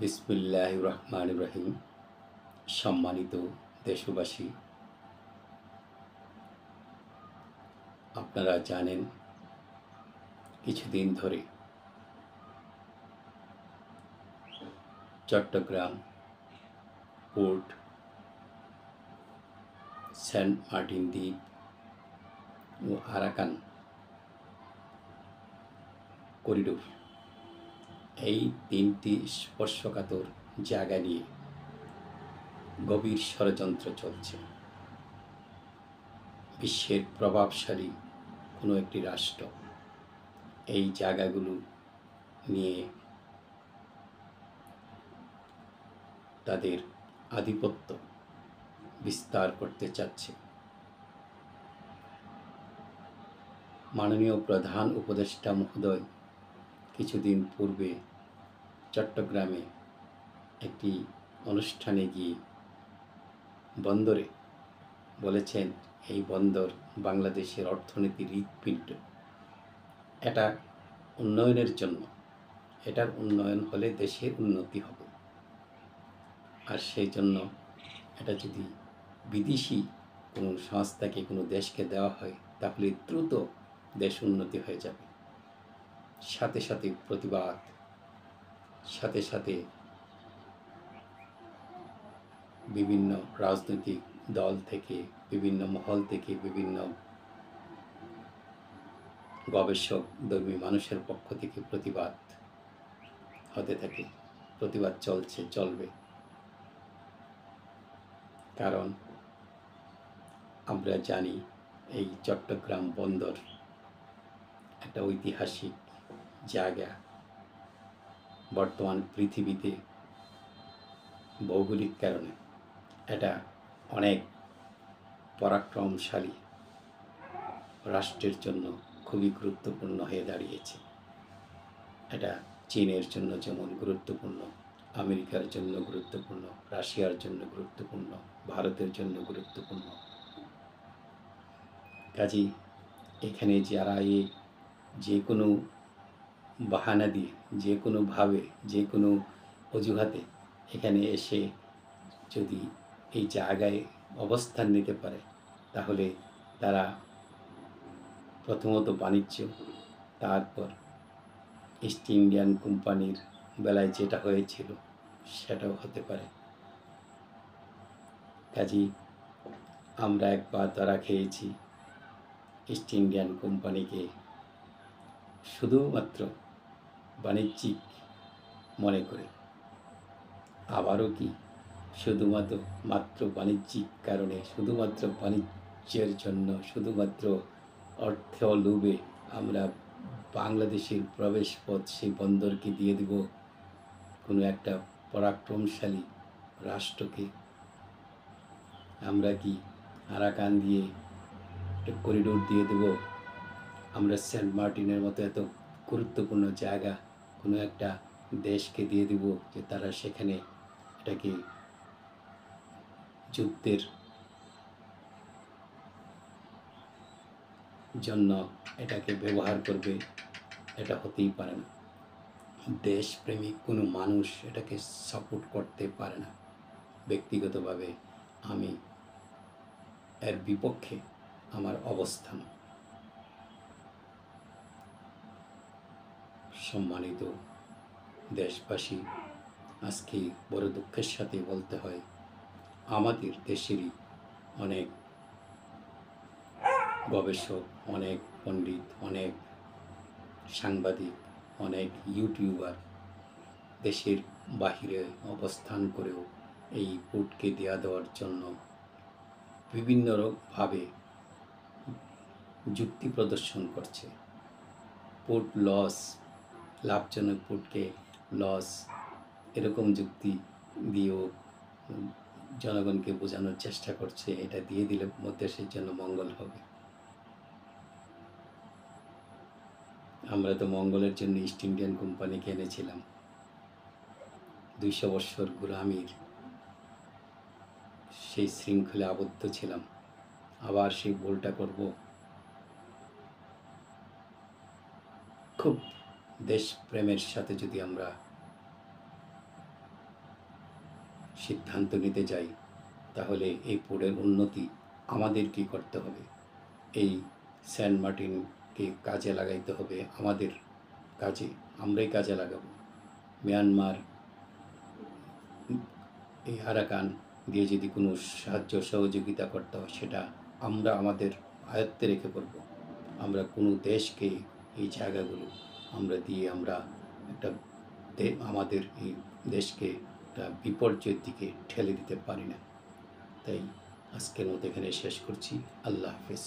বিসমিল্লাহির রহমানির রহিম। সম্মানিত দেশবাসী, আপনারা জানেন কিছুদিন ধরে চট্টগ্রাম পোর্ট, সেন্ট মার্টিন দ্বীপ ও আরাকান করিডোর, এই তিনটি স্পর্শকাতর জায়গা নিয়ে গভীর ষড়যন্ত্র চলছে। বিশ্বের প্রভাবশালী কোনো একটি রাষ্ট্র এই জায়গাগুলো নিয়ে তাদের আধিপত্য বিস্তার করতে চাচ্ছে। মাননীয় প্রধান উপদেষ্টা মহোদয় কিছুদিন পূর্বে চট্টগ্রামে একটি অনুষ্ঠানে গিয়ে বন্দরে বলেছেন, এই বন্দর বাংলাদেশের অর্থনীতির হৃৎপিণ্ড। এটা উন্নয়নের জন্য, এটার উন্নয়ন হলে দেশের উন্নতি হবে। আর সেই জন্য এটা যদি বিদেশি কোনো সংস্থাকে, কোনো দেশকে দেওয়া হয়, তাহলে দ্রুত দেশ উন্নতি হয়ে যাবে। সাথে সাথে প্রতিবাদ, সাথে সাথে বিভিন্ন রাজনৈতিক দল থেকে, বিভিন্ন মহল থেকে, বিভিন্ন গবেষক ধর্মী মানুষের পক্ষ থেকে প্রতিবাদ হতে থাকে। প্রতিবাদ চলবে। কারণ আমরা জানি এই চট্টগ্রাম বন্দর একটা ঐতিহাসিক জায়গা। বর্তমান পৃথিবীতে ভৌগোলিক কারণে এটা অনেক পরাক্রমশালী রাষ্ট্রের জন্য খুবই গুরুত্বপূর্ণ হয়ে দাঁড়িয়েছে। এটা চীনের জন্য যেমন গুরুত্বপূর্ণ, আমেরিকার জন্য গুরুত্বপূর্ণ, রাশিয়ার জন্য গুরুত্বপূর্ণ, ভারতের জন্য গুরুত্বপূর্ণ। কাজেই এখানে যারা যে কোনো বাহানা দিয়ে, যে কোনোভাবে, যে কোনো অজুহাতে এখানে এসে যদি এই জায়গায় অবস্থান নিতে পারে, তাহলে তারা প্রথমত বাণিজ্য, তারপর ইস্ট ইন্ডিয়ান কোম্পানির বেলায় যেটা হয়েছিল সেটাও হতে পারে। কাজেই আমরা একবার ধরা খেয়েছি ইস্ট ইন্ডিয়ান কোম্পানিকে শুধুমাত্র বাণিজ্যিক মনে করে। আবারও কি শুধুমাত্র বাণিজ্যিক কারণে, শুধুমাত্র বাণিজ্যের জন্য, শুধুমাত্র অর্থ লোভে আমরা বাংলাদেশের প্রবেশ পথ সেই বন্দরকে দিয়ে দেব কোনো একটা পরাক্রমশালী রাষ্ট্রকে? আমরা কি আরাকান দিয়ে একটা করিডোর দিয়ে দেব? আমরা সেন্ট মার্টিনের মতো এত গুরুত্বপূর্ণ জায়গা কোনো একটা দেশকে দিয়ে দেব যে তারা সেখানে এটাকে যুদ্ধের জন্য এটাকে ব্যবহার করবে? এটা হতেই পারে না। দেশপ্রেমিক কোনো মানুষ এটাকে সাপোর্ট করতে পারে না। ব্যক্তিগতভাবে আমি এর বিপক্ষে আমার অবস্থান। সম্মানিত দেশবাসী, আজকে বড় দুঃখের সাথে বলতে হয়, আমাদের দেশেরই অনেক গবেষক, অনেক পণ্ডিত, অনেক সাংবাদিক, অনেক ইউটিউবার দেশের বাহিরে অবস্থান করেও এই পোর্টকে দেওয়ার জন্য বিভিন্নভাবে যুক্তি প্রদর্শন করছে। পোর্ট লস, লাভজনক পোর্টকে লস, এরকম যুক্তি দিয়েও জনগণকে বোঝানোর চেষ্টা করছে এটা দিয়ে দিলে দেশের জন্য মঙ্গল হবে। আমরা তো মঙ্গলের জন্য ইস্ট ইন্ডিয়ান কোম্পানিকে এনেছিলাম। 200 বৎসর গোলামির সেই শৃঙ্খলে আবদ্ধ ছিলাম, আবার সেই ভুলটা করব? খুব দেশপ্রেমের সাথে যদি আমরা সিদ্ধান্ত নিতে যাই, তাহলে এই পোর্টের উন্নতি আমাদের কি করতে হবে? এই সেন্ট মার্টিনকে কাজে লাগাইতে হবে আমাদের কাজে, আমরাই কাজে লাগাবো। মিয়ানমার এই আরাকান দিয়ে যদি কোনো সাহায্য সহযোগিতা করতে হয়, সেটা আমরা আমাদের আয়ত্তে রেখে করব। আমরা কোনো দেশকে এই জায়গাগুলো আমরা দিয়ে আমরা একটা আমাদের এই দেশকে একটা বিপর্যয়ের দিকে ঠেলে দিতে পারি না। তাই আজকের মতো এখানে শেষ করছি। আল্লাহ হাফেজ।